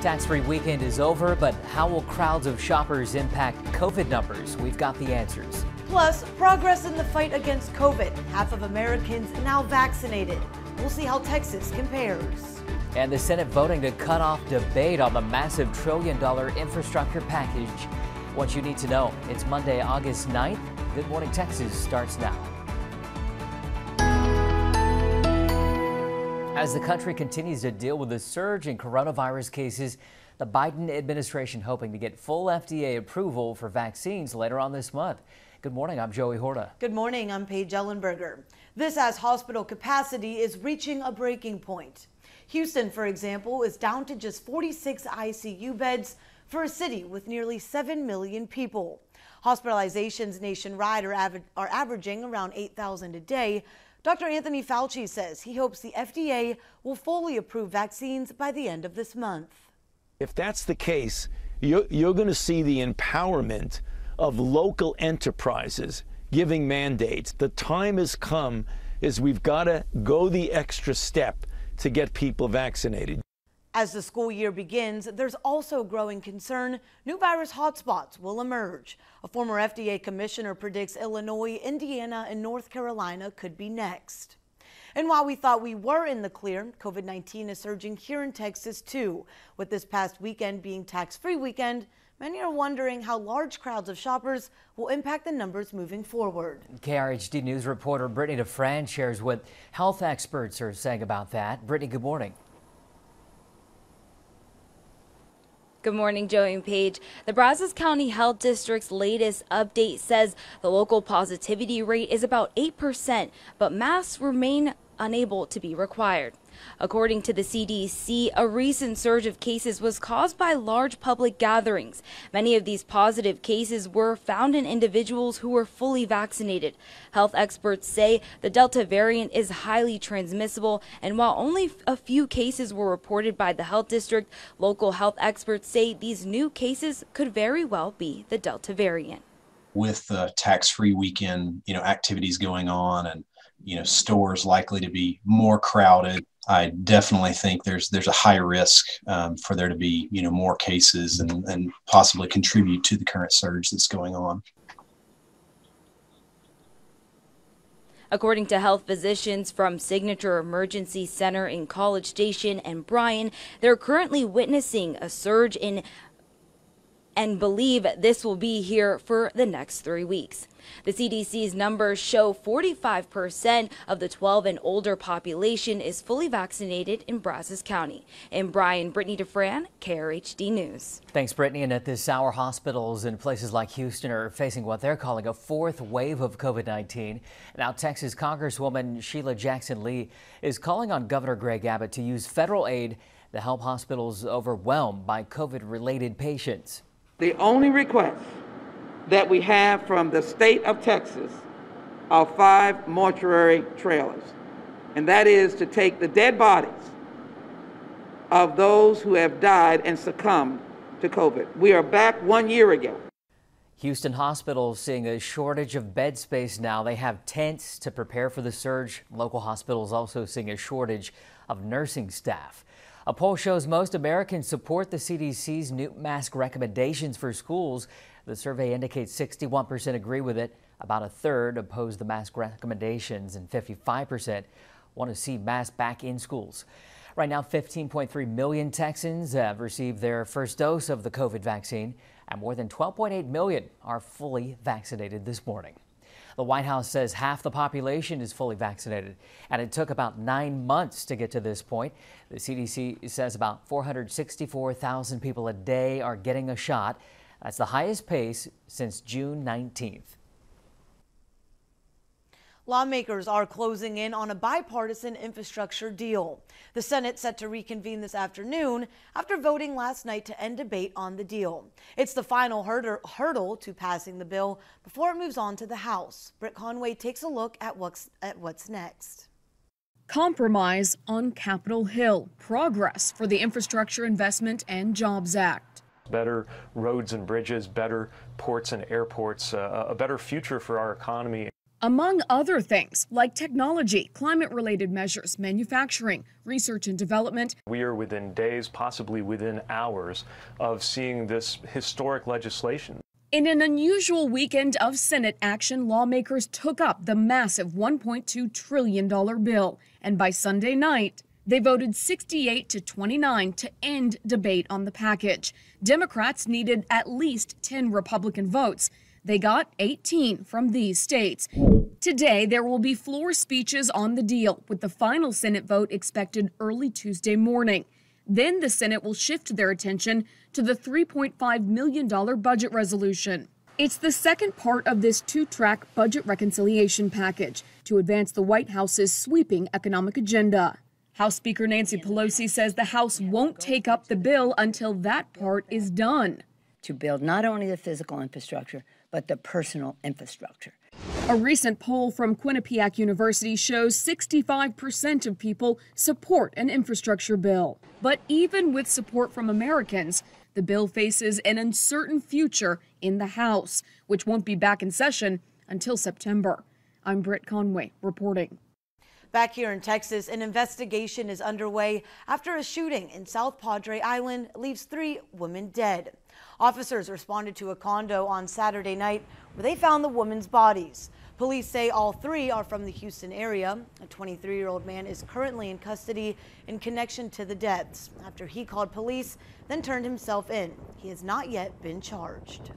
Tax-free weekend is over, but how will crowds of shoppers impact COVID numbers? We've got the answers. Plus, progress in the fight against COVID. Half of Americans now vaccinated. We'll see how Texas compares. And the Senate voting to cut off debate on the massive $1 trillion infrastructure package. What you need to know. It's Monday, August 9th. Good Morning Texas starts now. As the country continues to deal with the surge in coronavirus cases, the Biden administration hoping to get full FDA approval for vaccines later on this month. Good morning, I'm Joey Horta. Good morning, I'm Paige Ellenberger. This as hospital capacity is reaching a breaking point. Houston, for example, is down to just 46 ICU beds for a city with nearly 7 million people. Hospitalizations nationwide are averaging around 8,000 a day. Dr. Anthony Fauci says he hopes the FDA will fully approve vaccines by the end of this month. If that's the case, you're going to see the empowerment of local enterprises giving mandates. The time has come is we've got to go the extra step to get people vaccinated. As the school year begins, there's also growing concern new virus hotspots will emerge. A former FDA commissioner predicts Illinois, Indiana, and North Carolina could be next. And while we thought we were in the clear, COVID-19 is surging here in Texas too. With this past weekend being tax-free weekend, many are wondering how large crowds of shoppers will impact the numbers moving forward. KRHD News reporter Brittany DeFran shares what health experts are saying about that. Brittany, good morning. Good morning, Joey and Paige. The Brazos County Health District's latest update says the local positivity rate is about 8%, but masks remain unable to be required. According to the CDC, a recent surge of cases was caused by large public gatherings. Many of these positive cases were found in individuals who were fully vaccinated. Health experts say the Delta variant is highly transmissible, and while only a few cases were reported by the health district, local health experts say these new cases could very well be the Delta variant. With the tax-free weekend, activities going on and stores likely to be more crowded, I definitely think there's a high risk for there to be more cases and possibly contribute to the current surge that's going on. According to health physicians from Signature Emergency Center in College Station and Bryan, they're currently witnessing a surge in and believe this will be here for the next 3 weeks. The CDC's numbers show 45% of the 12 and older population is fully vaccinated in Brazos County. In Bryan, Brittany DeFran, KRHD News. Thanks, Brittany. And at this hour, hospitals in places like Houston are facing what they're calling a fourth wave of COVID-19. Now, Texas Congresswoman Sheila Jackson Lee is calling on Governor Krhd At to use federal aid to help hospitals overwhelmed by COVID-related patients. The only request that we have from the state of Texas are 5 mortuary trailers, and that is to take the dead bodies of those who have died and succumbed to COVID. We are back 1 year ago. Houston hospitals seeing a shortage of bed space now. They have tents to prepare for the surge. Local hospitals also seeing a shortage of nursing staff. A poll shows most Americans support the CDC's new mask recommendations for schools. The survey indicates 61% agree with it. About a third oppose the mask recommendations, and 55% want to see masks back in schools. Right now, 15.3 million Texans have received their first dose of the COVID vaccine, and more than 12.8 million are fully vaccinated this morning. The White House says half the population is fully vaccinated, and it took about 9 months to get to this point. The CDC says about 464,000 people a day are getting a shot. That's the highest pace since June 19th. Lawmakers are closing in on a bipartisan infrastructure deal. The Senate set to reconvene this afternoon after voting last night to end debate on the deal. It's the final hurdle to passing the bill before it moves on to the House. Britt Conway takes a look at what's next. Compromise on Capitol Hill. Progress for the Infrastructure Investment and Jobs Act. Better roads and bridges, better ports and airports, a better future for our economy. among other things like technology, climate-related measures, manufacturing, research and development. We are within days, possibly within hours, of seeing this historic legislation. In an unusual weekend of Senate action, lawmakers took up the massive $1.2 trillion bill, and by Sunday night, they voted 68 to 29 to end debate on the package. Democrats needed at least 10 Republican votes. They got 18 from these states. Today, there will be floor speeches on the deal, with the final Senate vote expected early Tuesday morning. Then the Senate will shift their attention to the $3.5 million budget resolution. It's the second part of this two-track budget reconciliation package to advance the White House's sweeping economic agenda. House Speaker Nancy Pelosi says the House won't take up the bill until that part is done. To build not only the physical infrastructure, but the personal infrastructure. A recent poll from Quinnipiac University shows 65% of people support an infrastructure bill. But even with support from Americans, the bill faces an uncertain future in the House, which won't be back in session until September. I'm Britt Conway reporting. Back here in Texas, an investigation is underway after a shooting in South Padre Island leaves 3 women dead. Officers responded to a condo on Saturday night where they found the women's bodies. Police say all 3 are from the Houston area. A 23-year-old man is currently in custody in connection to the deaths after he called police, then turned himself in. He has not yet been charged.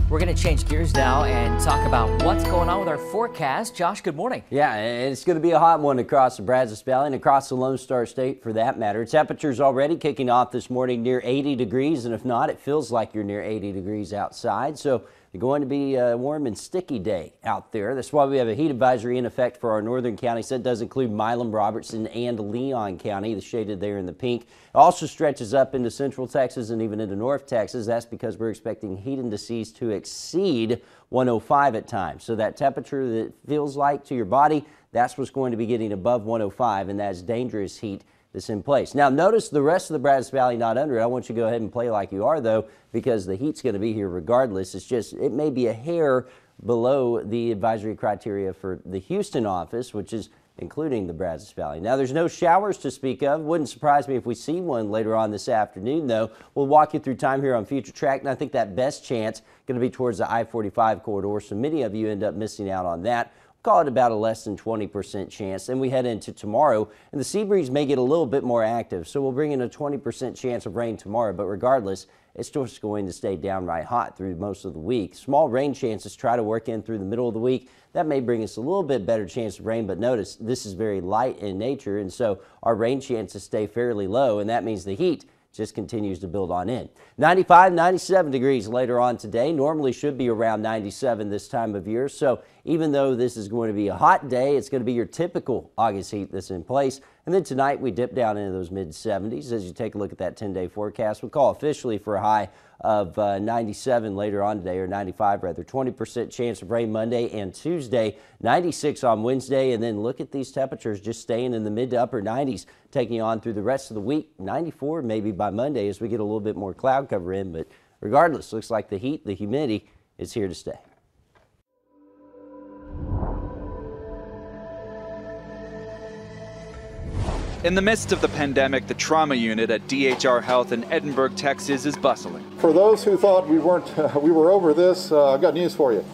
We're going to change gears now and talk about what's going on with our forecast. Josh, good morning. Yeah, it's going to be a hot one across the Brazos Valley and across the Lone Star State for that matter. Temperatures already kicking off this morning near 80 degrees, and if not, it feels like you're near 80 degrees outside. So it's going to be a warm and sticky day out there. That's why we have a heat advisory in effect for our northern counties. That does include Milam, Robertson, and Leon County, the shaded there in the pink. It also stretches up into central Texas and even into north Texas. That's because we're expecting heat indices to exceed 105 at times. So that temperature that feels like to your body, that's what's going to be getting above 105, and that's dangerous heat that's in place. Now notice the rest of the Brazos Valley not under it. I want you to go ahead and play like you are though, because the heat's going to be here regardless. It's just, it may be a hair below the advisory criteria for the Houston office, which is including the Brazos Valley. Now there's no showers to speak of. Wouldn't surprise me if we see one later on this afternoon though. We'll walk you through time here on Future Track, and I think that best chance going to be towards the I-45 corridor, so many of you end up missing out on that. Call it about a less than 20% chance. Then we head into tomorrow, and the sea breeze may get a little bit more active, so we'll bring in a 20% chance of rain tomorrow, but regardless, it's just going to stay downright hot through most of the week. Small rain chances try to work in through the middle of the week. That may bring us a little bit better chance of rain, but notice this is very light in nature, and so our rain chances stay fairly low, and that means the heat just continues to build on in. 95, 97 degrees later on today. Normally should be around 97 this time of year. So even though this is going to be a hot day, it's going to be your typical August heat that's in place. And then tonight we dip down into those mid 70s. As you take a look at that 10-day forecast, we call officially for a high of 97 later on today, or 95 rather. 20% chance of rain Monday and Tuesday, 96 on Wednesday, and then look at these temperatures just staying in the mid to upper 90s, taking on through the rest of the week. 94 maybe by Monday as we get a little bit more cloud cover in, but regardless, looks like the heat, the humidity is here to stay. In the midst of the pandemic, the trauma unit at DHR Health in Edinburgh, Texas is bustling. For those who thought we were over this, I've got news for you.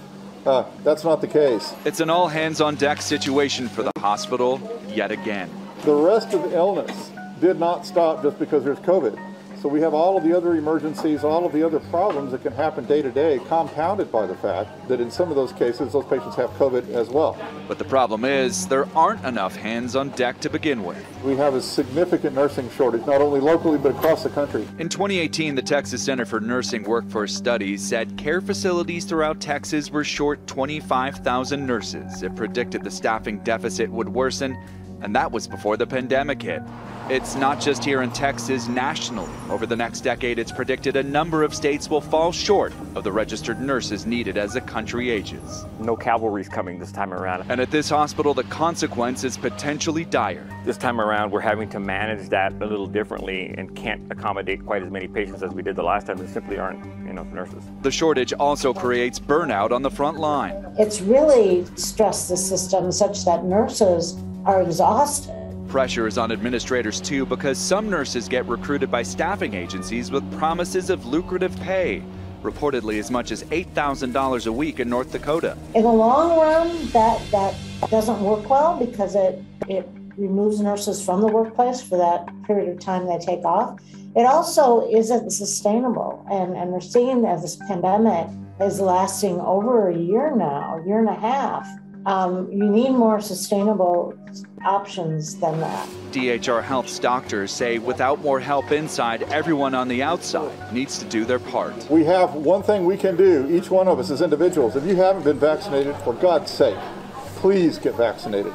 That's not the case. It's an all hands on deck situation for the hospital yet again. The rest of the illness did not stop just because there's COVID. So we have all of the other emergencies, all of the other problems that can happen day to day, compounded by the fact that in some of those cases, those patients have COVID as well. But the problem is there aren't enough hands on deck to begin with. We have a significant nursing shortage, not only locally, but across the country. In 2018, the Texas Center for Nursing Workforce Studies said care facilities throughout Texas were short 25,000 nurses. It predicted the staffing deficit would worsen, and that was before the pandemic hit. It's not just here in Texas, nationally. Over the next decade, it's predicted a number of states will fall short of the registered nurses needed as the country ages. No cavalry's coming this time around. And at this hospital, the consequence is potentially dire. This time around, we're having to manage that a little differently and can't accommodate quite as many patients as we did the last time. There simply aren't enough nurses. The shortage also creates burnout on the front line. It's really stressed the system such that nurses are exhausted. Pressure is on administrators too, because some nurses get recruited by staffing agencies with promises of lucrative pay, reportedly as much as $8,000 a week in North Dakota. In the long run, that doesn't work well because it removes nurses from the workplace for that period of time they take off. It also isn't sustainable, and we're seeing that this pandemic is lasting over a year now, a year and a half. You need more sustainable options than that. DHR Health's doctors say without more help inside, everyone on the outside needs to do their part. We have one thing we can do, each one of us as individuals. If you haven't been vaccinated, for God's sake, please get vaccinated.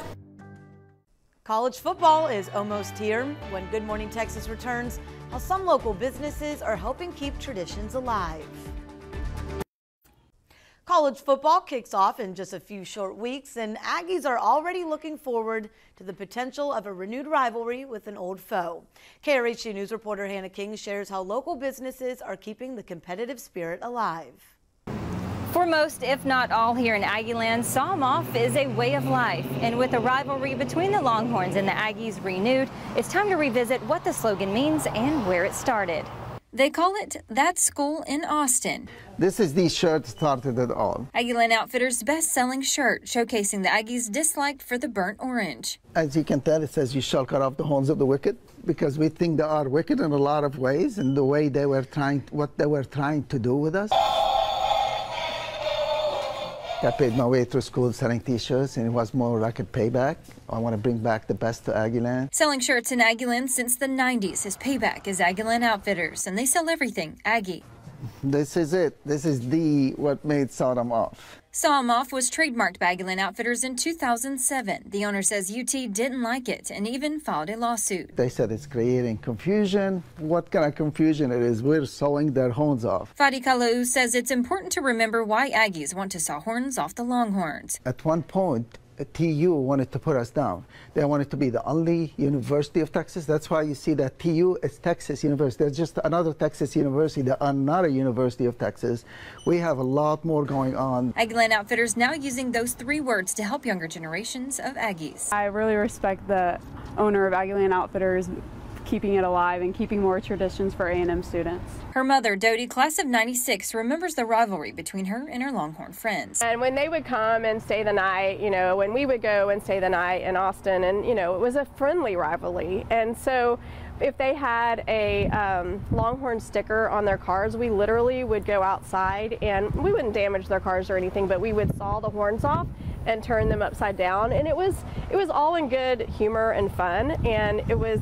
College football is almost here. When Good Morning Texas returns, how some local businesses are helping keep traditions alive. College football kicks off in just a few short weeks, and Aggies are already looking forward to the potential of a renewed rivalry with an old foe. KRHD News reporter Hannah King shares how local businesses are keeping the competitive spirit alive. For most, if not all here in Aggieland, Saw 'em Off is a way of life. And with the rivalry between the Longhorns and the Aggies renewed, it's time to revisit what the slogan means and where it started. They call it That School in Austin. This is the shirt started it all. Aggieland Outfitters' best-selling shirt, showcasing the Aggies' dislike for the burnt orange. As you can tell, it says you shall cut off the horns of the wicked, because we think they are wicked in a lot of ways, and the way they were what they were trying to do with us. I paid my way through school selling T-shirts, and it was more like a payback. I want to bring back the best to Aggieland. Selling shirts in Aggieland since the 90s, his payback is Aggieland Outfitters, and they sell everything Aggie. This is it. This is what made Saw 'em Off. Saw 'em Off was trademarked by Aggieland Outfitters in 2007. The owner says UT didn't like it and even filed a lawsuit. They said it's creating confusion. What kind of confusion it is? We're sawing their horns off. Fadi Kalau says it's important to remember why Aggies want to saw horns off the Longhorns. At one point, TU wanted to put us down. They wanted to be the only University of Texas. That's why you see that TU is Texas University. There's just another Texas university. They are not a University of Texas. We have a lot more going on. Aggieland Outfitters now using those three words to help younger generations of Aggies. I really respect the owner of Aggieland Outfitters keeping it alive and keeping more traditions for A&M students. Her mother, Dodie, class of '96, remembers the rivalry between her and her Longhorn friends. And when they would come and stay the night, when we would go and stay the night in Austin, and it was a friendly rivalry. And so if they had a Longhorn sticker on their cars, we literally would go outside, and we wouldn't damage their cars or anything, but we would saw the horns off and turn them upside down. And it was all in good humor and fun, and it was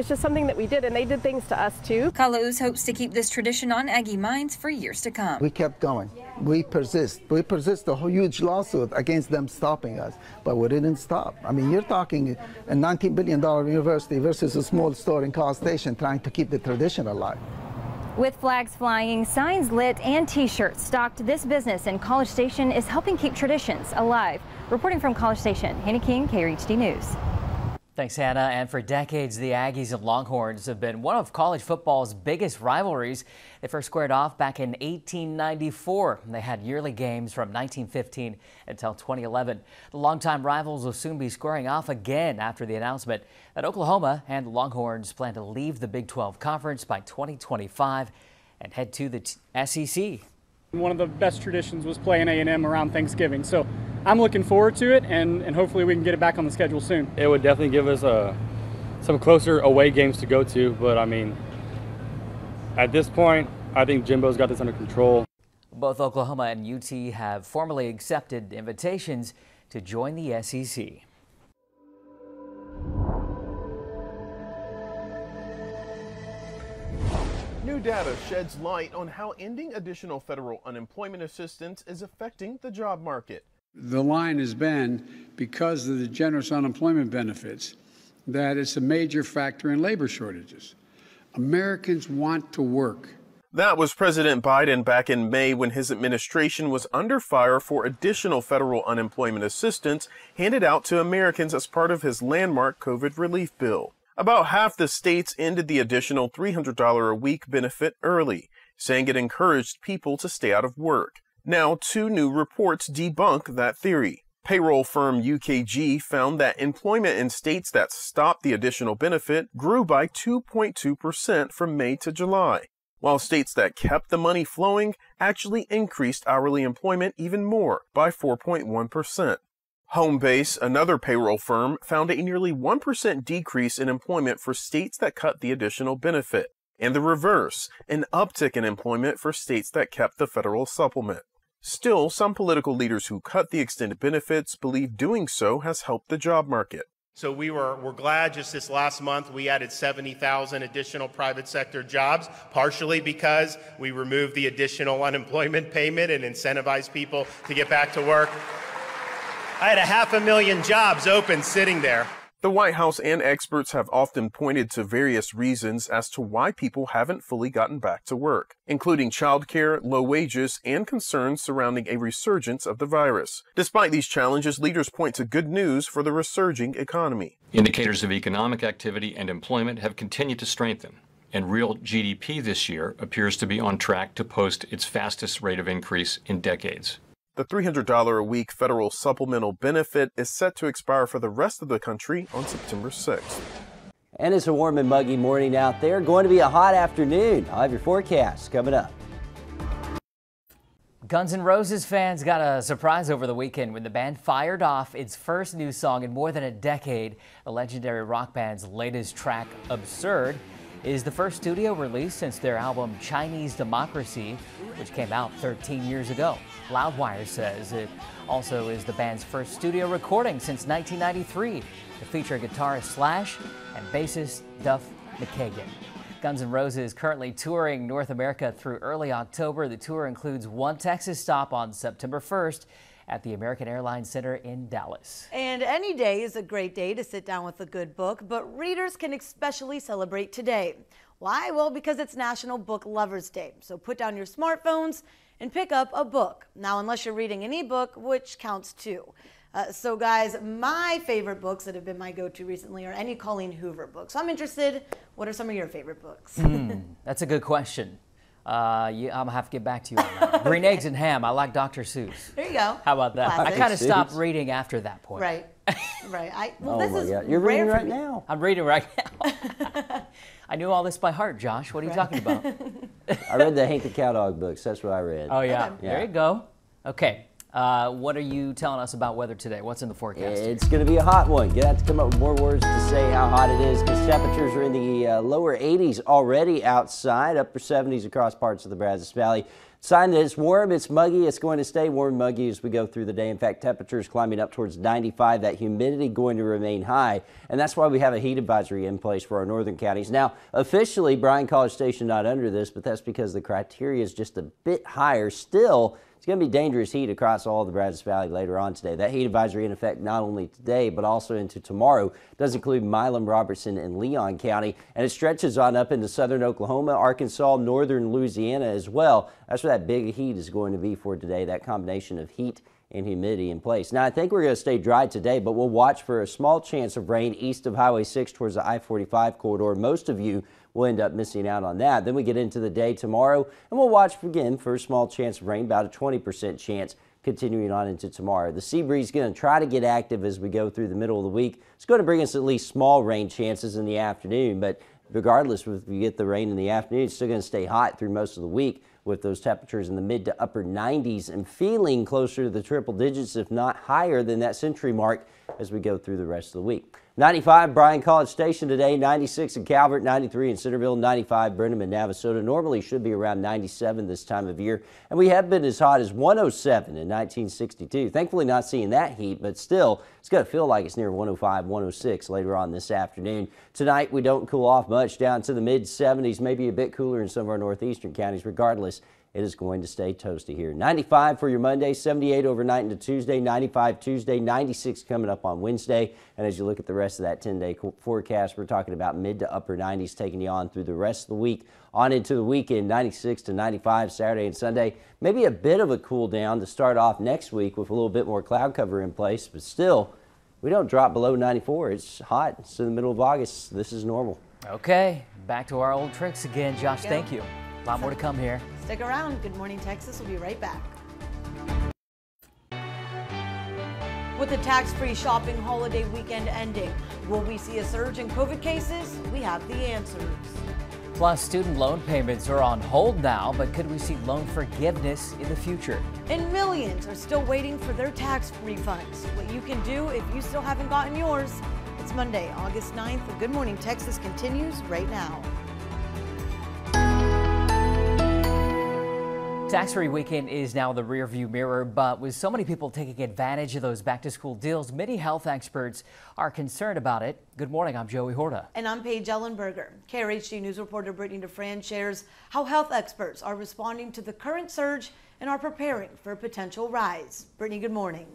just something that we did, and they did things to us too. Kalous hopes to keep this tradition on Aggie minds for years to come. We kept going. We persist. We persist a whole huge lawsuit against them stopping us, but we didn't stop. I mean, you're talking a $19 billion university versus a small store in College Station trying to keep the tradition alive. With flags flying, signs lit, and T-shirts stocked, this business in College Station is helping keep traditions alive. Reporting from College Station, Hannah King, KRHD News. Thanks, Hannah. And for decades, the Aggies and Longhorns have been one of college football's biggest rivalries. They first squared off back in 1894. They had yearly games from 1915 until 2011. The longtime rivals will soon be squaring off again after the announcement that Oklahoma and the Longhorns plan to leave the Big 12 Conference by 2025 and head to the SEC. One of the best traditions was playing A&M around Thanksgiving, so I'm looking forward to it, and hopefully we can get it back on the schedule soon. It would definitely give us some closer away games to go to, but I mean, at this point, I think Jimbo's got this under control. Both Oklahoma and UT have formally accepted invitations to join the SEC. New data sheds light on how ending additional federal unemployment assistance is affecting the job market. The line has been, because of the generous unemployment benefits, that it's a major factor in labor shortages. Americans want to work. That was President Biden back in May when his administration was under fire for additional federal unemployment assistance handed out to Americans as part of his landmark COVID relief bill. About half the states ended the additional $300 a week benefit early, saying it encouraged people to stay out of work. Now, 2 new reports debunk that theory. Payroll firm UKG found that employment in states that stopped the additional benefit grew by 2.2% from May to July, while states that kept the money flowing actually increased hourly employment even more by 4.1%. Homebase, another payroll firm, found a nearly 1% decrease in employment for states that cut the additional benefit, and the reverse, an uptick in employment for states that kept the federal supplement. Still, some political leaders who cut the extended benefits believe doing so has helped the job market. So we're glad just this last month we added 70,000 additional private sector jobs, partially because we removed the additional unemployment payment and incentivized people to get back to work. I had 500,000 jobs open sitting there. The White House and experts have often pointed to various reasons as to why people haven't fully gotten back to work, including childcare, low wages, and concerns surrounding a resurgence of the virus. Despite these challenges, leaders point to good news for the resurging economy. Indicators of economic activity and employment have continued to strengthen, and real GDP this year appears to be on track to post its fastest rate of increase in decades. The $300 a week federal supplemental benefit is set to expire for the rest of the country on September 6th. And it's a warm and muggy morning out there. Going to be a hot afternoon. I'll have your forecast coming up. Guns N' Roses fans got a surprise over the weekend when the band fired off its first new song in more than a decade. The legendary rock band's latest track, Absurd, is the first studio release since their album Chinese Democracy, which came out 13 years ago. Loudwire says it also is the band's first studio recording since 1993 to feature guitarist Slash and bassist Duff McKagan. Guns N' Roses is currently touring North America through early October. The tour includes one Texas stop on September 1st at the American Airlines Center in Dallas. And any day is a great day to sit down with a good book, but readers can especially celebrate today. Why? Well, because it's National Book Lovers Day. So put down your smartphones and pick up a book. Now, unless you're reading an ebook, which counts too. So guys, my favorite books that have been my go-to recently are any Colleen Hoover books. So I'm interested, what are some of your favorite books? That's a good question. I'm gonna have to get back to you on that. Green Eggs and Ham. I like Dr. Seuss. There you go. How about that? Classic. I kind of stopped reading after that point. Right. Right. This is you're reading right now. I'm reading right now. I knew all this by heart, Josh. What are you talking about? I read the Hank the Cowdog books. That's what I read. Oh yeah. There you go. Okay. What are you telling us about weather today? What's in the forecast? It's going to be a hot one. You're going to have to come up with more words to say how hot it is because temperatures are in the lower 80s already outside, upper 70s across parts of the Brazos Valley. Sign that it's warm, it's muggy, it's going to stay warm and muggy as we go through the day. In fact, temperatures climbing up towards 95, that humidity going to remain high, and that's why we have a heat advisory in place for our northern counties. Now, officially, Bryan College Station not under this, but that's because the criteria is just a bit higher. Still, it's going to be dangerous heat across all of the Brazos Valley later on today. That heat advisory in effect not only today, but also into tomorrow. It does include Milam, Robertson, and Leon County, and it stretches on up into southern Oklahoma, Arkansas, northern Louisiana as well. That's where that big heat is going to be for today, that combination of heat and humidity in place. Now, I think we're going to stay dry today, but we'll watch for a small chance of rain east of Highway 6 towards the I-45 corridor. Most of you will end up missing out on that. Then we get into the day tomorrow, and we'll watch again for a small chance of rain, about a 20% chance continuing on into tomorrow. The sea breeze is going to try to get active as we go through the middle of the week. It's going to bring us at least small rain chances in the afternoon, but regardless if we get the rain in the afternoon, it's still going to stay hot through most of the week with those temperatures in the mid to upper 90s and feeling closer to the triple digits, if not higher than that century mark as we go through the rest of the week. 95 Bryan College Station today, 96 in Calvert, 93 in Centerville, 95 Brenham and Navasota. Normally should be around 97 this time of year, and we have been as hot as 107 in 1962. Thankfully not seeing that heat, but still it's going to feel like it's near 105, 106 later on this afternoon. Tonight we don't cool off much, down to the mid 70s, maybe a bit cooler in some of our northeastern counties. Regardless, it is going to stay toasty here. 95 for your Monday, 78 overnight into Tuesday, 95 Tuesday, 96 coming up on Wednesday. And as you look at the rest of that 10-day forecast, we're talking about mid to upper 90s taking you on through the rest of the week, on into the weekend, 96 to 95 Saturday and Sunday. Maybe a bit of a cool down to start off next week with a little bit more cloud cover in place, but still, we don't drop below 94. It's hot. It's in the middle of August. This is normal. Okay, back to our old tricks again. Josh, thank you. A lot more to come here. Stick around. Good Morning Texas. We'll be right back. With the tax-free shopping holiday weekend ending, will we see a surge in COVID cases? We have the answers. Plus, student loan payments are on hold now, but could we see loan forgiveness in the future? And millions are still waiting for their tax refunds. What you can do if you still haven't gotten yours. It's Monday, August 9th. The Good Morning Texas continues right now. Tax-free weekend is now in the rearview mirror, but with so many people taking advantage of those back-to-school deals, many health experts are concerned about it. Good morning, I'm Joey Horta. And I'm Paige Ellenberger. KRHD News reporter Brittany DeFran shares how health experts are responding to the current surge and are preparing for a potential rise. Brittany, good morning.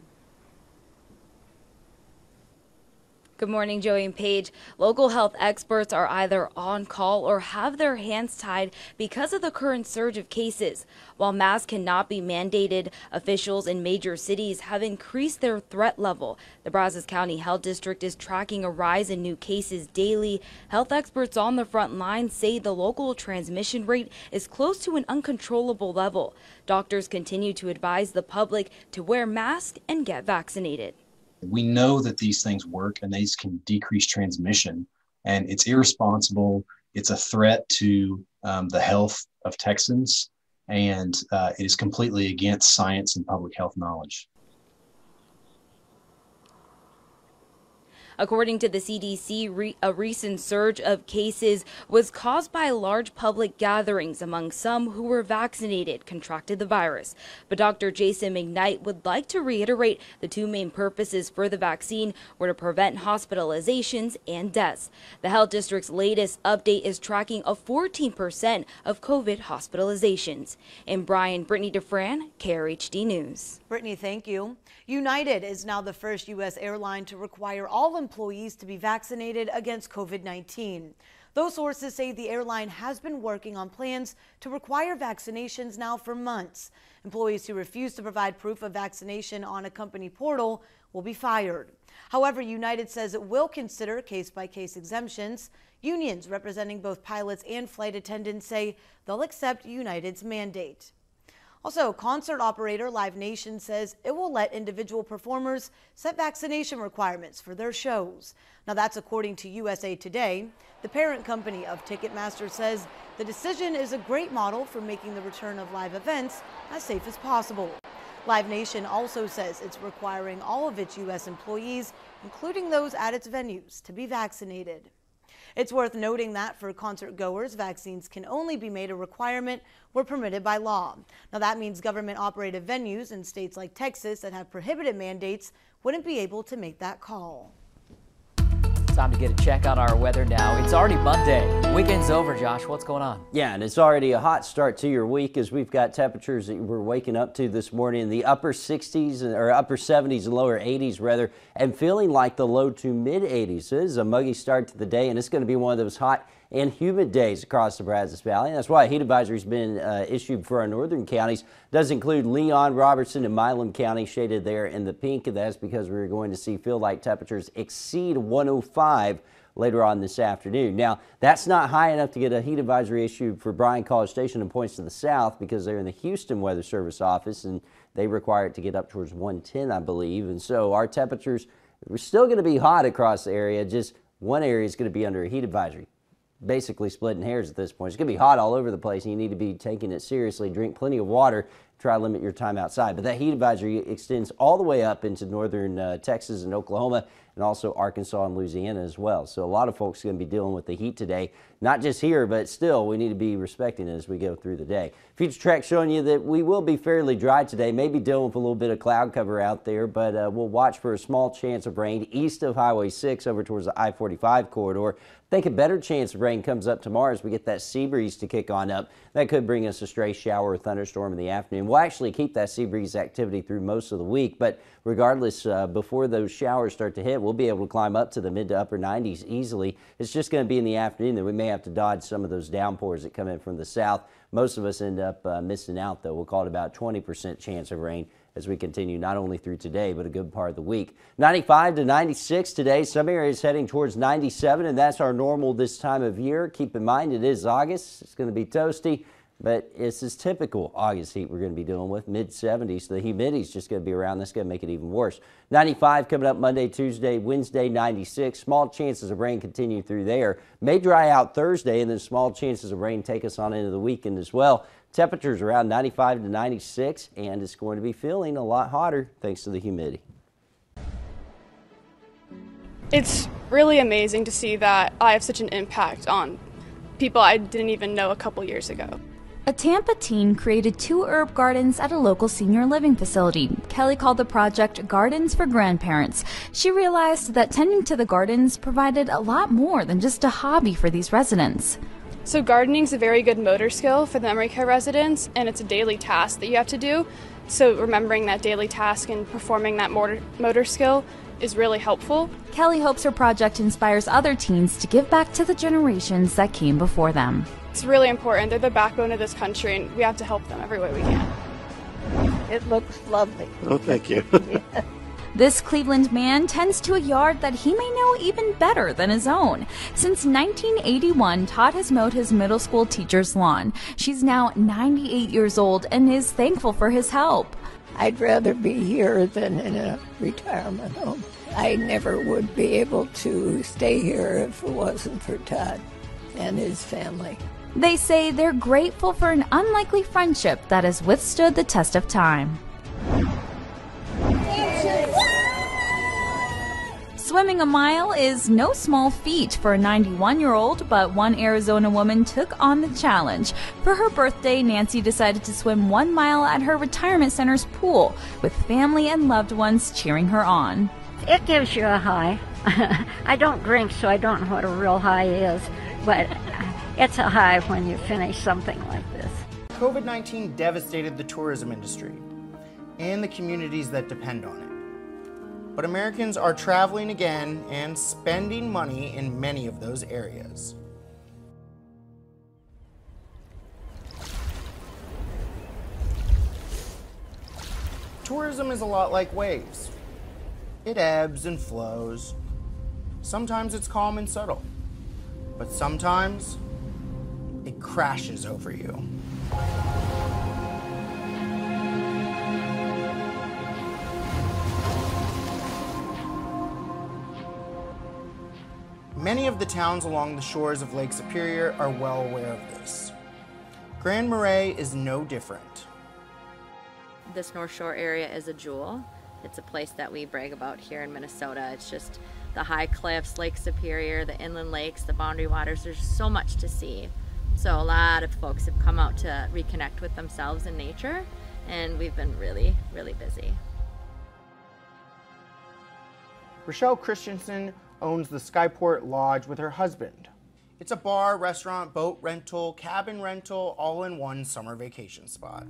Good morning, Joey and Paige. Local health experts are either on call or have their hands tied because of the current surge of cases. While masks cannot be mandated, officials in major cities have increased their threat level. The Brazos County Health District is tracking a rise in new cases daily. Health experts on the front line say the local transmission rate is close to an uncontrollable level. Doctors continue to advise the public to wear masks and get vaccinated. We know that these things work and these can decrease transmission, and it's irresponsible. It's a threat to the health of Texans, and it is completely against science and public health knowledge. According to the CDC, a recent surge of cases was caused by large public gatherings among some who were vaccinated contracted the virus. But Dr. Jason McKnight would like to reiterate the two main purposes for the vaccine were to prevent hospitalizations and deaths. The health district's latest update is tracking a 14% of COVID hospitalizations. In Bryan, Brittany DeFran, KRHD News. Brittany, thank you. United is now the first U.S. airline to require all employees to be vaccinated against COVID-19. Those sources say the airline has been working on plans to require vaccinations now for months. Employees who refuse to provide proof of vaccination on a company portal will be fired. However, United says it will consider case-by-case exemptions. Unions representing both pilots and flight attendants say they'll accept United's mandate. Also, concert operator Live Nation says it will let individual performers set vaccination requirements for their shows. Now, that's according to USA Today. The parent company of Ticketmaster says the decision is a great model for making the return of live events as safe as possible. Live Nation also says it's requiring all of its U.S. employees, including those at its venues, to be vaccinated. It's worth noting that for concert goers, vaccines can only be made a requirement where permitted by law. Now that means government-operated venues in states like Texas that have prohibited mandates wouldn't be able to make that call. Time to get a check on our weather now. It's already Monday. Weekend's over, Josh. What's going on? Yeah, and it's already a hot start to your week as we've got temperatures that we're waking up to this morning in the upper 60s or upper 70s and lower 80s rather, and feeling like the low to mid 80s. So this is a muggy start to the day, and it's going to be one of those hot and humid days across the Brazos Valley. And that's why a heat advisory has been issued for our northern counties. Does include Leon, Robertson, and Milam County shaded there in the pink. And that's because we're going to see feel-like temperatures exceed 105 later on this afternoon. Now, that's not high enough to get a heat advisory issued for Bryan College Station and points to the south because they're in the Houston Weather Service office and they require it to get up towards 110, I believe. And so our temperatures, we're still going to be hot across the area. Just one area is going to be under a heat advisory. Basically splitting hairs at this point. It's going to be hot all over the place and you need to be taking it seriously. Drink plenty of water try to limit your time outside. But that heat advisory extends all the way up into northern Texas and Oklahoma, and also Arkansas and Louisiana as well. So a lot of folks are going to be dealing with the heat today, not just here, but still we need to be respecting it as we go through the day. Future track showing you that we will be fairly dry today, maybe dealing with a little bit of cloud cover out there, but we'll watch for a small chance of rain east of Highway 6 over towards the I-45 corridor. I think a better chance of rain comes up tomorrow as we get that sea breeze to kick on up. That could bring us a stray shower or thunderstorm in the afternoon. We'll actually keep that sea breeze activity through most of the week, but regardless, before those showers start to hit, we'll be able to climb up to the mid to upper 90s easily. It's just going to be in the afternoon that we may have to dodge some of those downpours that come in from the south. Most of us end up missing out, though. We'll call it about 20% chance of rain as we continue not only through today, but a good part of the week. 95 to 96 today. Some areas heading towards 97, and that's our normal this time of year. Keep in mind it is August. It's going to be toasty, but it's this typical August heat we're going to be dealing with, mid-70s. So the humidity is just going to be around. That's going to make it even worse. 95 coming up Monday, Tuesday, Wednesday, 96. Small chances of rain continue through there. May dry out Thursday, and then small chances of rain take us on into the weekend as well. Temperatures around 95 to 96, and it's going to be feeling a lot hotter thanks to the humidity. It's really amazing to see that I have such an impact on people I didn't even know a couple years ago. A Tampa teen created 2 herb gardens at a local senior living facility. Kelly called the project Gardens for Grandparents. She realized that tending to the gardens provided a lot more than just a hobby for these residents. So gardening is a very good motor skill for the memory care residents, and it's a daily task that you have to do. So remembering that daily task and performing that motor skill is really helpful. Kelly hopes her project inspires other teens to give back to the generations that came before them. It's really important. They're the backbone of this country, and we have to help them every way we can. It looks lovely. Oh, thank you. This Cleveland man tends to a yard that he may know even better than his own. Since 1981, Todd has mowed his middle school teacher's lawn. She's now 98 years old and is thankful for his help. I'd rather be here than in a retirement home. I never would be able to stay here if it wasn't for Todd and his family. They say they're grateful for an unlikely friendship that has withstood the test of time. Swimming a mile is no small feat for a 91-year-old, but one Arizona woman took on the challenge. For her birthday, Nancy decided to swim 1 mile at her retirement center's pool, with family and loved ones cheering her on. It gives you a high. I don't drink, so I don't know what a real high is, but it's a high when you finish something like this. COVID-19 devastated the tourism industry and the communities that depend on it. But Americans are traveling again and spending money in many of those areas. Tourism is a lot like waves. It ebbs and flows. Sometimes it's calm and subtle, but sometimes it crashes over you. Many of the towns along the shores of Lake Superior are well aware of this. Grand Marais is no different. This North Shore area is a jewel. It's a place that we brag about here in Minnesota. It's just the high cliffs, Lake Superior, the inland lakes, the boundary waters. There's so much to see. So a lot of folks have come out to reconnect with themselves and nature, and we've been really, really busy. Rochelle Christensen owns the Skyport Lodge with her husband. It's a bar, restaurant, boat rental, cabin rental, all-in-one summer vacation spot.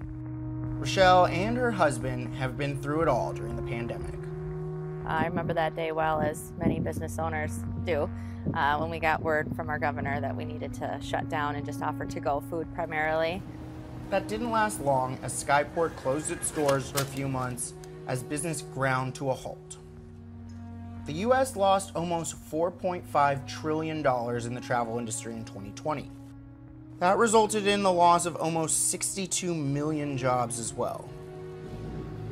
Rochelle and her husband have been through it all during the pandemic. I remember that day well, as many business owners do, when we got word from our governor that we needed to shut down and just offer to-go food primarily. That didn't last long, as Skyport closed its doors for a few months as business ground to a halt. The U.S. lost almost $4.5 trillion in the travel industry in 2020. That resulted in the loss of almost 62 million jobs as well.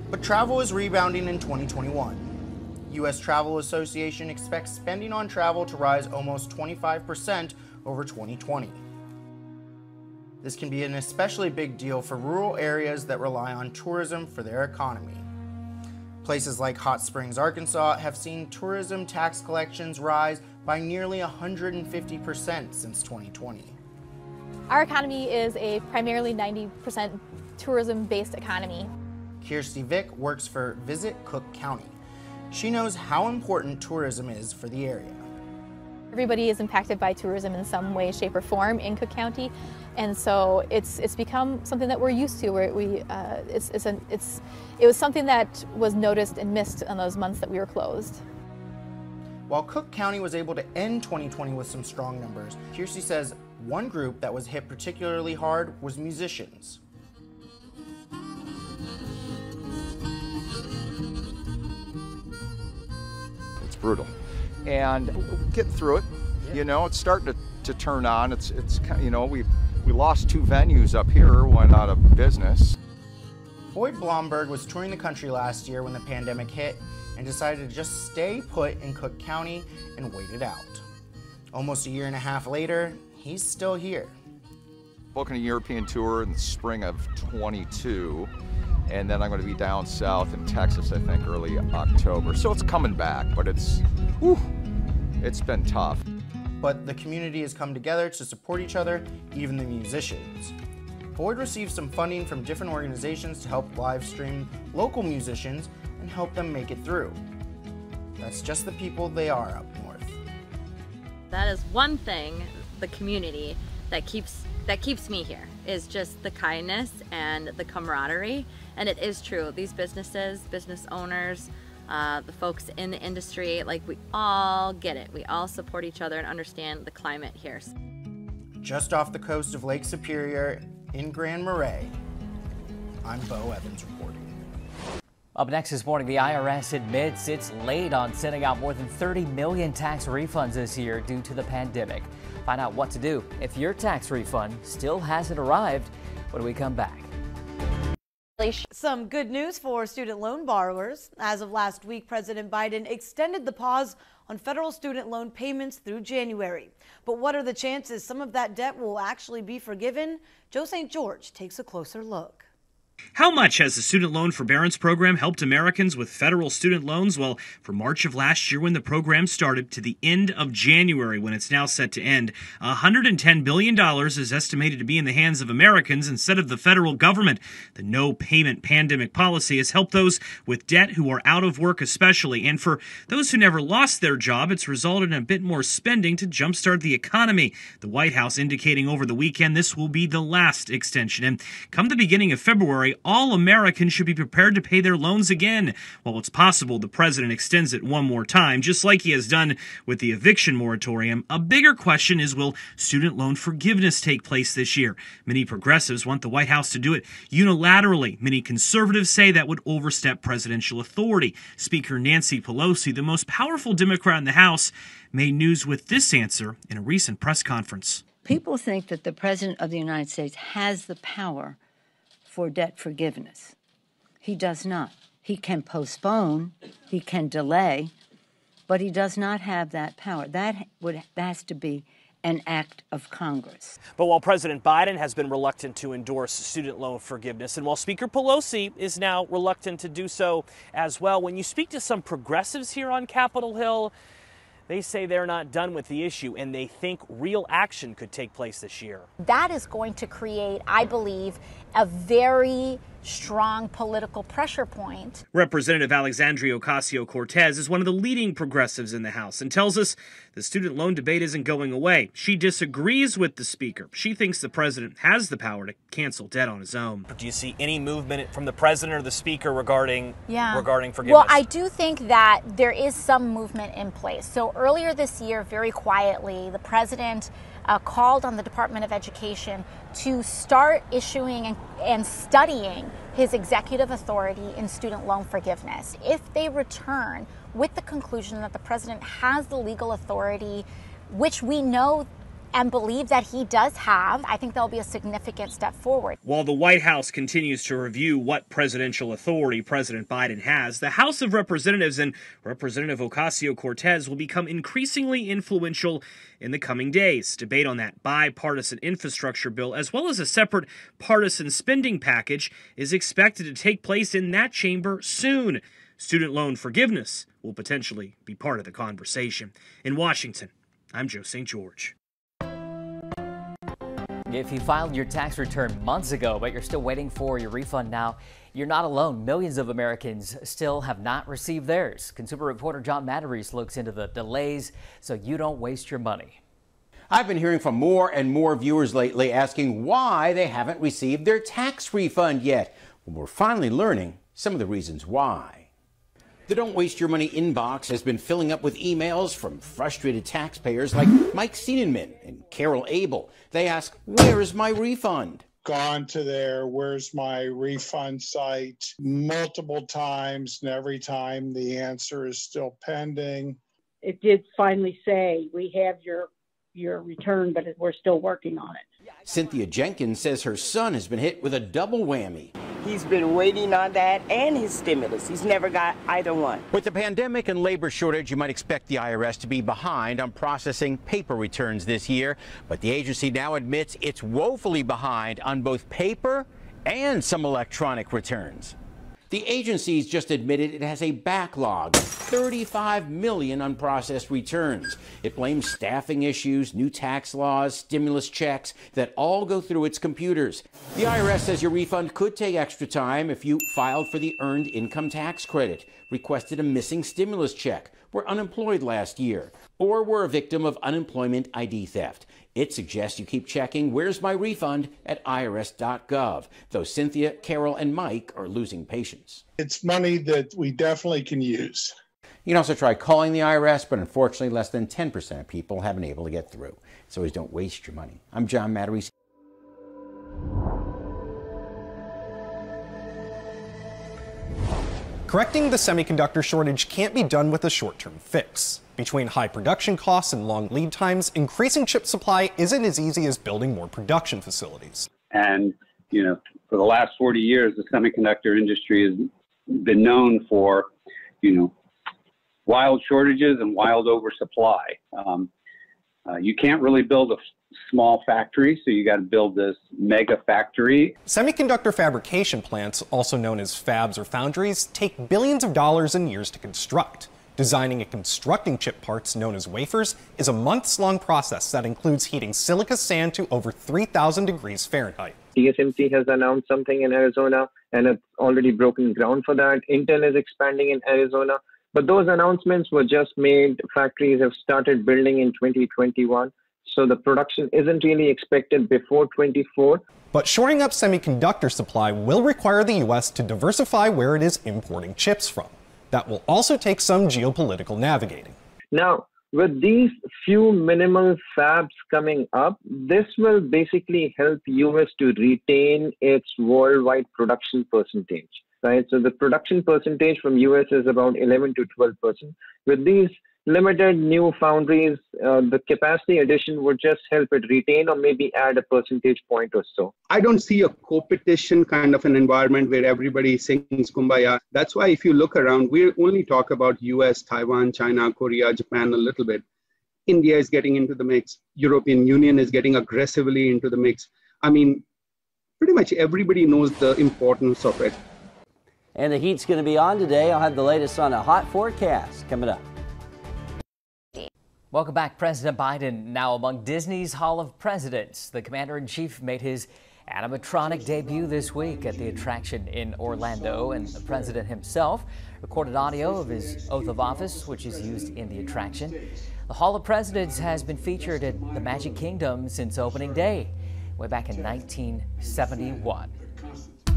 But travel is rebounding in 2021. U.S. Travel Association expects spending on travel to rise almost 25% over 2020. This can be an especially big deal for rural areas that rely on tourism for their economy. Places like Hot Springs, Arkansas have seen tourism tax collections rise by nearly 150% since 2020. Our economy is a primarily 90% tourism-based economy. Kirsty Vick works for Visit Cook County. She knows how important tourism is for the area. Everybody is impacted by tourism in some way, shape, or form in Cook County, and so it's become something that we're used to. Where it was something that was noticed and missed in those months that we were closed. While Cook County was able to end 2020 with some strong numbers, Kirsty says one group that was hit particularly hard was musicians. It's brutal, and get through it. You know, it's starting to turn on. It's you know, we lost 2 venues up here, went out of business. Boyd Blomberg was touring the country last year when the pandemic hit and decided to just stay put in Cook County and wait it out. Almost a year and a half later, he's still here. Booking a European tour in the spring of 22, and then I'm going to be down south in Texas, I think, early October. So it's coming back, but it's been tough. But the community has come together to support each other, even the musicians. Boyd received some funding from different organizations to help live stream local musicians and help them make it through. That's just the people they are up north. That is one thing, the community, that keeps me here, is just the kindness and the camaraderie. And it is true, these businesses, business owners, the folks in the industry, like, we all get it. We all support each other and understand the climate here. Just off the coast of Lake Superior in Grand Marais, I'm Bo Evans reporting. Up next this morning, the IRS admits it's late on sending out more than 30 million tax refunds this year due to the pandemic. Find out what to do if your tax refund still hasn't arrived when we come back. Some good news for student loan borrowers. As of last week, President Biden extended the pause on federal student loan payments through January. But what are the chances some of that debt will actually be forgiven? Joe St. George takes a closer look. How much has the Student Loan Forbearance Program helped Americans with federal student loans? Well, from March of last year when the program started to the end of January when it's now set to end, $110 billion is estimated to be in the hands of Americans instead of the federal government. The no payment pandemic policy has helped those with debt who are out of work especially. And for those who never lost their job, it's resulted in a bit more spending to jumpstart the economy. The White House indicating over the weekend this will be the last extension. And come the beginning of February, all Americans should be prepared to pay their loans again. While it's possible the president extends it one more time, just like he has done with the eviction moratorium, a bigger question is, will student loan forgiveness take place this year? Many progressives want the White House to do it unilaterally. Many conservatives say that would overstep presidential authority. Speaker Nancy Pelosi, the most powerful Democrat in the House, made news with this answer in a recent press conference. People think that the President of the United States has the power for debt forgiveness. He does not. He can postpone, he can delay, but he does not have that power. That has to be an act of Congress. But while President Biden has been reluctant to endorse student loan forgiveness, and while Speaker Pelosi is now reluctant to do so as well, when you speak to some progressives here on Capitol Hill, they say they're not done with the issue and they think real action could take place this year. That is going to create, I believe, a very strong political pressure point. Representative Alexandria Ocasio-Cortez is one of the leading progressives in the House and tells us the student loan debate isn't going away. She disagrees with the speaker. She thinks the president has the power to cancel debt on his own. Do you see any movement from the president or the speaker regarding forgiveness? Well, I do think that there is some movement in place. So earlier this year, very quietly, the president called on the Department of Education to start issuing and studying his executive authority in student loan forgiveness. If they return with the conclusion that the president has the legal authority, which we know and believe that he does have, I think that'll be a significant step forward. While the White House continues to review what presidential authority President Biden has, the House of Representatives and Representative Ocasio-Cortez will become increasingly influential in the coming days. Debate on that bipartisan infrastructure bill, as well as a separate partisan spending package, is expected to take place in that chamber soon. Student loan forgiveness will potentially be part of the conversation. In Washington, I'm Joe St. George. If you filed your tax return months ago, but you're still waiting for your refund now, you're not alone. Millions of Americans still have not received theirs. Consumer reporter John Matarese looks into the delays so you don't waste your money. I've been hearing from more and more viewers lately asking why they haven't received their tax refund yet. Well, we're finally learning some of the reasons why. The Don't Waste Your Money inbox has been filling up with emails from frustrated taxpayers like Mike Seenenman and Carol Abel. They ask, where is my refund? Gone to their where's my refund site multiple times, and every time the answer is still pending. It did finally say, we have your return, but we're still working on it. Cynthia Jenkins says her son has been hit with a double whammy. He's been waiting on that and his stimulus. He's never got either one. With the pandemic and labor shortage, you might expect the IRS to be behind on processing paper returns this year. But the agency now admits it's woefully behind on both paper and some electronic returns. The agency's just admitted it has a backlog of 35 million unprocessed returns. It blames staffing issues, new tax laws, stimulus checks that all go through its computers. The IRS says your refund could take extra time if you filed for the Earned Income Tax Credit, requested a missing stimulus check, were unemployed last year, or were a victim of unemployment ID theft. It suggests you keep checking where's my refund at irs.gov, though Cynthia, Carol, and Mike are losing patience. It's money that we definitely can use. You can also try calling the IRS, but unfortunately less than 10% of people have been able to get through. So always don't waste your money. I'm John Matarese. Correcting the semiconductor shortage can't be done with a short-term fix. Between high production costs and long lead times, increasing chip supply isn't as easy as building more production facilities. And, for the last 40 years, the semiconductor industry has been known for, wild shortages and wild oversupply. You can't really build a small factory, so you got to build this mega factory. Semiconductor fabrication plants, also known as fabs or foundries, take billions of dollars and years to construct. Designing and constructing chip parts, known as wafers, is a months-long process that includes heating silica sand to over 3,000 degrees Fahrenheit. TSMC has announced something in Arizona, and it's already broken ground for that. Intel is expanding in Arizona. But those announcements were just made. Factories have started building in 2021. So the production isn't really expected before 24. But shoring up semiconductor supply will require the U.S. to diversify where it is importing chips from. That will also take some geopolitical navigating. Now, with these few minimal fabs coming up, this will basically help U.S. to retain its worldwide production percentage, right? So the production percentage from U.S. is about 11 to 12%. With these limited new foundries, the capacity addition would just help it retain or maybe add a percentage point or so. I don't see a competition kind of an environment where everybody sings Kumbaya. That's why if you look around, we only talk about US, Taiwan, China, Korea, Japan a little bit. India is getting into the mix. European Union is getting aggressively into the mix. I mean, pretty much everybody knows the importance of it. And the heat's going to be on today. I'll have the latest on a hot forecast coming up. Welcome back. President Biden now among Disney's Hall of Presidents. The commander-in-chief made his animatronic debut this week at the attraction in Orlando, and the president himself recorded audio of his oath of office, which is used in the attraction. The Hall of Presidents has been featured at the Magic Kingdom since opening day, way back in 1971.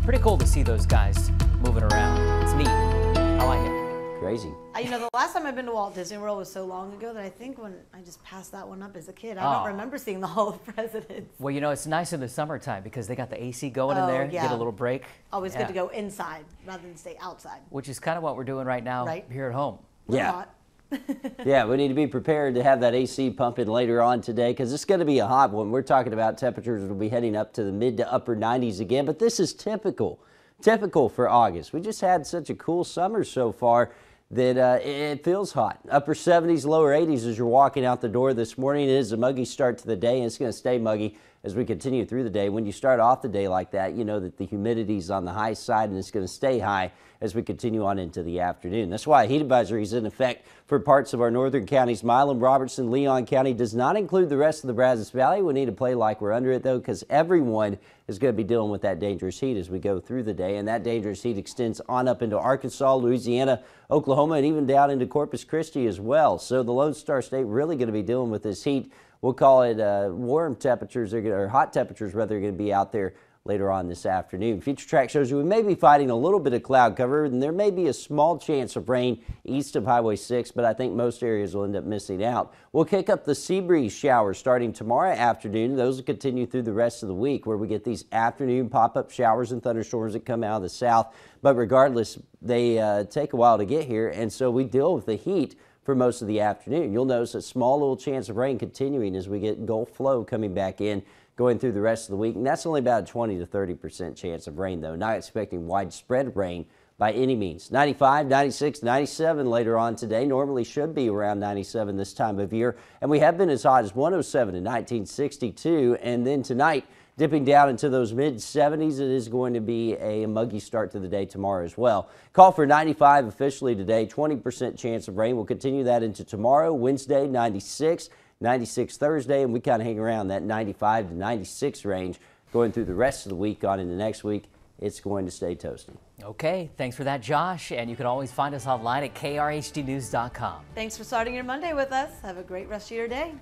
Pretty cool to see those guys moving around. It's neat. I like it. Crazy. The last time I've been to Walt Disney World was so long ago that I think when I just passed that one up as a kid, I don't remember seeing the Hall of Presidents. Well, it's nice in the summertime because they got the AC going in there. Yeah. Get a little break. Always good to go inside rather than stay outside. Which is kind of what we're doing right now here at home. Yeah. Yeah, we need to be prepared to have that AC pumping later on today because it's going to be a hot one. We're talking about temperatures will be heading up to the mid to upper 90s again, but this is typical for August. We just had such a cool summer so far that it feels hot. Upper 70s, lower 80s as you're walking out the door this morning. It is a muggy start to the day, and it's going to stay muggy as we continue through the day. When you start off the day like that, you know that the humidity is on the high side, and it's going to stay high as we continue on into the afternoon. That's why a heat advisory is in effect for parts of our northern counties. Milam, Robertson, Leon County does not include the rest of the Brazos Valley. We need to play like we're under it, though, because everyone is going to be dealing with that dangerous heat as we go through the day, and that dangerous heat extends on up into Arkansas, Louisiana, Oklahoma, and even down into Corpus Christi as well. So the Lone Star State really going to be dealing with this heat. We'll call it warm temperatures, or hot temperatures rather, going to be out there later on this afternoon. Future track shows you we may be fighting a little bit of cloud cover, and there may be a small chance of rain east of Highway 6, but I think most areas will end up missing out. We'll kick up the sea breeze showers starting tomorrow afternoon. Those will continue through the rest of the week, where we get these afternoon pop-up showers and thunderstorms that come out of the south. But regardless, they take a while to get here, and so we deal with the heat for most of the afternoon. You'll notice a small little chance of rain continuing as we get Gulf flow coming back in, going through the rest of the week, and that's only about a 20 to 30% chance of rain, though. Not expecting widespread rain by any means. 95, 96, 97 later on today. Normally should be around 97 this time of year, and we have been as hot as 107 in 1962, and then tonight, dipping down into those mid-70s. It is going to be a muggy start to the day tomorrow as well. Call for 95 officially today, 20% chance of rain. We'll continue that into tomorrow, Wednesday, 96. 96 Thursday, and we kind of hang around that 95 to 96 range going through the rest of the week on into next week. It's going to stay toasty. Okay, thanks for that, Josh. And you can always find us online at krhdnews.com. Thanks for starting your Monday with us. Have a great rest of your day.